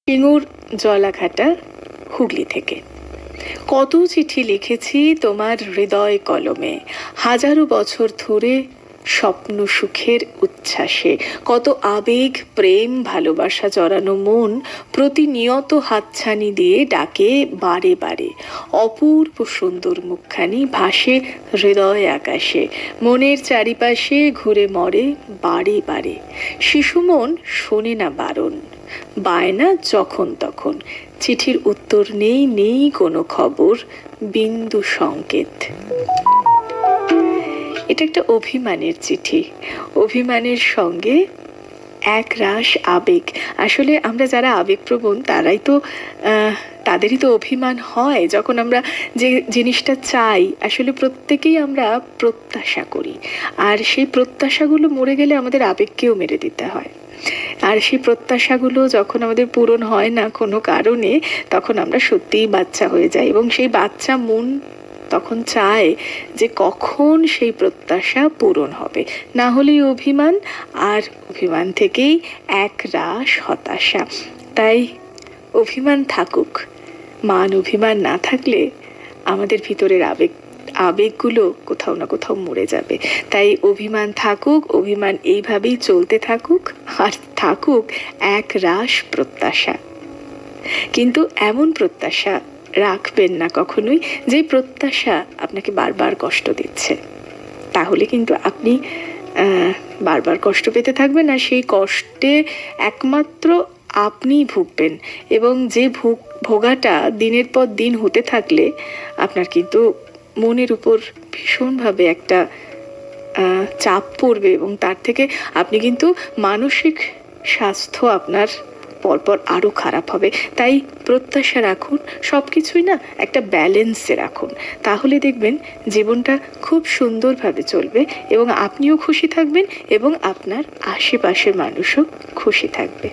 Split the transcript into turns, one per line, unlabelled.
সিঙ্গুর জলাঘাটা, হুগলি থেকে। কত চিঠি লিখেছি তোমার হৃদয় কলমে, হাজারো বছর ধরে স্বপ্ন সুখের উচ্ছ্বাসে। কত আবেগ, প্রেম, ভালোবাসা জড়ানো মন প্রতিনিয়ত হাতছানি দিয়ে ডাকে বারে বারে। অপূর্ব সুন্দর মুখখানি ভাসে হৃদয় আকাশে, মনের চারিপাশে ঘুরে মরে বারে বারে। শিশু মন শোনে না বারণ, বায়না যখন তখন। চিঠির উত্তর নেই, নেই কোনো খবর, বিন্দু সংকেত। এটা একটা অভিমানের চিঠি, অভিমানের সঙ্গে এক রাশ আবেগ। আসলে আমরা যারা আবেগপ্রবণ তারাই তো তাদেরই তো অভিমান হয় যখন আমরা যে জিনিসটা চাই। আসলে প্রত্যেকেই আমরা প্রত্যাশা করি, আর সেই প্রত্যাশাগুলো মরে গেলে আমাদের আবেগকেও মেরে দিতে হয়। আর সেই প্রত্যাশাগুলো যখন আমাদের পূরণ হয় না কোনো কারণে, তখন আমরা সত্যিই বাচ্চা হয়ে যাই, এবং সেই বাচ্চা মন তখন চায় যে কখন সেই প্রত্যাশা পূরণ হবে। না হলেই অভিমান, আর অভিমান থেকেই এক রাশ হতাশা। তাই অভিমান থাকুক, মান অভিমান না থাকলে আমাদের ভিতরের আবেগগুলো কোথাও না কোথাও মরে যাবে। তাই অভিমান থাকুক, অভিমান এইভাবেই চলতে থাকুক, আর থাকুক এক রাশ প্রত্যাশা। কিন্তু এমন প্রত্যাশা রাখবেন না কখনোই যে প্রত্যাশা আপনাকে বারবার কষ্ট দিচ্ছে। তাহলে কিন্তু আপনি বারবার কষ্ট পেতে থাকবেন, আর সেই কষ্টে একমাত্র আপনিই ভুগবেন। এবং যে ভোগাটা দিনের পর দিন হতে থাকলে আপনার কিন্তু মনের উপর ভীষণভাবে একটা চাপ পড়বে, এবং তার থেকে আপনি কিন্তু মানসিক স্বাস্থ্য আপনার পরপর আরও খারাপ হবে। তাই প্রত্যাশা রাখুন, সব কিছুই না একটা ব্যালেন্সে রাখুন, তাহলে দেখবেন জীবনটা খুব সুন্দরভাবে চলবে, এবং আপনিও খুশি থাকবেন এবং আপনার আশেপাশের মানুষও খুশি থাকবে।